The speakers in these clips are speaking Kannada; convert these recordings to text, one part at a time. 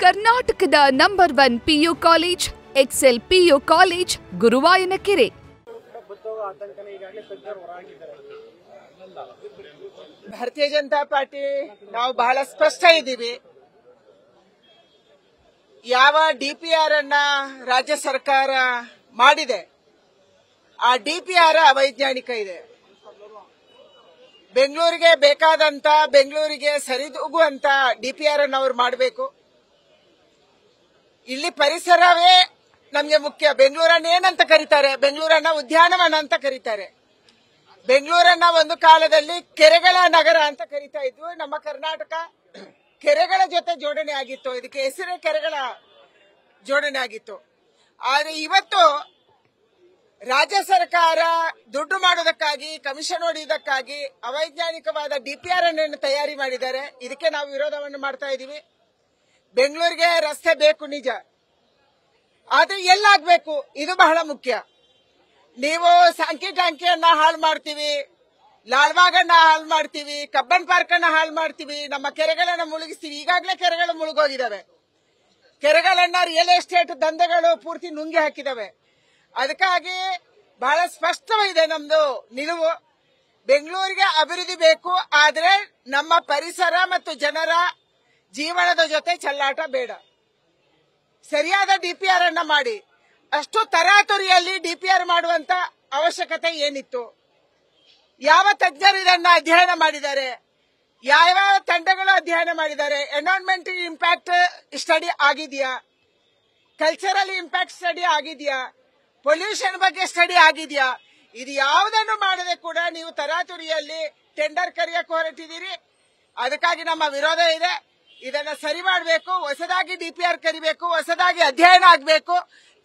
ಕರ್ನಾಟಕದ number 1 PU college Excel PU college Guruvayanakere. Bharatiya Janata party ನಾವು ಬಹಳ ಸ್ಪಷ್ಟ ಇದ್ದೀವಿ. ಯಾವ DPR ಅನ್ನ ರಾಜ್ಯ ಸರ್ಕಾರ ಮಾಡಿದೆ ಆ DPR ಅವೈಜ್ಞಾನಿಕ ಇದೆ. ಬೆಂಗಳೂರಿಗೆ ಬೇಕಾದಂತ ಬೆಂಗಳೂರಿಗೆ ಸರಿದೂಗುವಂತ DPR ಅನ್ನು ಅವ್ರು ಮಾಡಬೇಕು. ಇಲ್ಲಿ ಪರಿಸರವೇ ನಮಗೆ ಮುಖ್ಯ. ಬೆಂಗಳೂರನ್ನ ಏನಂತ ಕರೀತಾರೆ? ಬೆಂಗಳೂರನ್ನ ಉದ್ಯಾನವನ ಅಂತ ಕರೀತಾರೆ. ಬೆಂಗಳೂರನ್ನ ಒಂದು ಕಾಲದಲ್ಲಿ ಕೆರೆಗಳ ನಗರ ಅಂತ ಕರೀತಾ ಇದ್ವು. ನಮ್ಮ ಕರ್ನಾಟಕ ಕೆರೆಗಳ ಜೊತೆ ಜೋಡಣೆ ಆಗಿತ್ತು. ಇದಕ್ಕೆ ಹೆಸರೇ ಕೆರೆಗಳ ಜೋಡಣೆ ಆಗಿತ್ತು. ಆದರೆ ಇವತ್ತು ರಾಜ್ಯ ಸರ್ಕಾರ ದುಡ್ಡು ಮಾಡೋದಕ್ಕಾಗಿ, ಕಮಿಷನ್ ಹೊಡೆಯುವುದಕ್ಕಾಗಿ ಅವೈಜ್ಞಾನಿಕವಾದ DPR ಅನ್ನು ತಯಾರಿ ಮಾಡಿದ್ದಾರೆ. ಇದಕ್ಕೆ ನಾವು ವಿರೋಧವನ್ನು ಮಾಡ್ತಾ ಇದ್ದೀವಿ. ಬೆಂಗಳೂರಿಗೆ ರಸ್ತೆ ಬೇಕು ನಿಜ, ಆದ್ರೆ ಎಲ್ಲಾಗಬೇಕು ಇದು ಬಹಳ ಮುಖ್ಯ. ನೀವು ಸಾಂಕಿ ಟಾಂಕಿಯನ್ನ ಹಾಳು ಮಾಡ್ತೀವಿ, ಲಾಲ್ಬಾಗನ್ನ ಹಾಳು ಮಾಡ್ತೀವಿ, ಕಬ್ಬನ್ ಪಾರ್ಕ್ ಅನ್ನ ಹಾಳು ಮಾಡ್ತೀವಿ, ನಮ್ಮ ಕೆರೆಗಳನ್ನ ಮುಳುಗಿಸ್ತೀವಿ. ಈಗಾಗಲೇ ಕೆರೆಗಳು ಮುಳುಗೋಗಿದ್ದಾವೆ. ಕೆರೆಗಳನ್ನ ರಿಯಲ್ ಎಸ್ಟೇಟ್ ದಂಧೆಗಳು ಪೂರ್ತಿ ನುಂಗಿ ಹಾಕಿದಾವೆ. ಅದಕ್ಕಾಗಿ ಬಹಳ ಸ್ಪಷ್ಟವಿದೆ ನಮ್ದು ನಿಲುವು. ಬೆಂಗಳೂರಿಗೆ ಅಭಿವೃದ್ಧಿ ಬೇಕು, ಆದ್ರೆ ನಮ್ಮ ಪರಿಸರ ಮತ್ತು ಜನರ ಜೀವನದ ಜೊತೆ ಚೆಲ್ಲಾಟ ಬೇಡ. ಸರಿಯಾದ DPR ಅನ್ನ ಮಾಡಿ. ಅಷ್ಟು ತರಾತುರಿಯಲ್ಲಿ DPR ಮಾಡುವಂತ ಅವಶ್ಯಕತೆ ಏನಿತ್ತು? ಯಾವ ತಜ್ಞರು ಇದನ್ನ ಅಧ್ಯಯನ ಮಾಡಿದ್ದಾರೆ? ಯಾವ ತಂಡಗಳು ಅಧ್ಯಯನ ಮಾಡಿದ್ದಾರೆ? ಎನ್ವೈರನ್ಮೆಂಟ್ ಇಂಪ್ಯಾಕ್ಟ್ ಸ್ಟಡಿ ಆಗಿದೆಯಾ? ಕಲ್ಚರಲ್ ಇಂಪ್ಯಾಕ್ಟ್ ಸ್ಟಡಿ ಆಗಿದೆಯಾ? ಪೊಲ್ಯೂಷನ್ ಬಗ್ಗೆ ಸ್ಟಡಿ ಆಗಿದೆಯಾ? ಇದು ಯಾವುದನ್ನು ಮಾಡದೆ ಕೂಡ ನೀವು ತರಾತುರಿಯಲ್ಲಿ ಟೆಂಡರ್ ಕರೆಯಕ್ಕೆ ಹೊರಟಿದ್ದೀರಿ. ಅದಕ್ಕಾಗಿ ನಮ್ಮ ವಿರೋಧ ಇದೆ. ಇದನ್ನ ಸರಿ ಮಾಡಬೇಕು. ಹೊಸದಾಗಿ DPR ಕರಿಬೇಕು, ಹೊಸದಾಗಿ ಅಧ್ಯಯನ ಆಗಬೇಕು,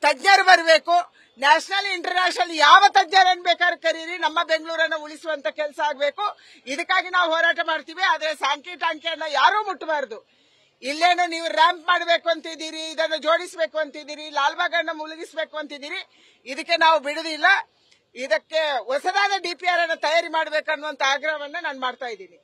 ತಜ್ಞರು ಬರಬೇಕು. ನ್ಯಾಷನಲ್ ಇಂಟರ್ನ್ಯಾಷನಲ್ ಯಾವ ತಜ್ಞರನ್ನು ಬೇಕಾದ್ರೂ ಕರೀರಿ, ನಮ್ಮ ಬೆಂಗಳೂರನ್ನು ಉಳಿಸುವಂತ ಕೆಲಸ ಆಗಬೇಕು. ಇದಕ್ಕಾಗಿ ನಾವು ಹೋರಾಟ ಮಾಡ್ತೀವಿ. ಆದ್ರೆ ಸಾಂಕಿ ಟಾಂಕಿಯನ್ನ ಯಾರೂ ಮುಟ್ಟಬಾರದು. ಇಲ್ಲೇನು ನೀವು ರ್ಯಾಂಪ್ ಮಾಡಬೇಕು ಅಂತಿದ್ದೀರಿ, ಇದನ್ನು ಜೋಡಿಸಬೇಕು ಅಂತಿದ್ದೀರಿ, ಲಾಲ್ಬಾಗ್ ಅನ್ನ ಮುಳುಗಿಸಬೇಕು ಅಂತಿದ್ದೀರಿ. ಇದಕ್ಕೆ ನಾವು ಬಿಡುದಿಲ್ಲ. ಇದಕ್ಕೆ ಹೊಸದಾದ DPR ಅನ್ನು ತಯಾರಿ ಮಾಡಬೇಕನ್ನುವಂತ ಆಗ್ರಹವನ್ನ ನಾನು ಮಾಡ್ತಾ ಇದ್ದೀನಿ.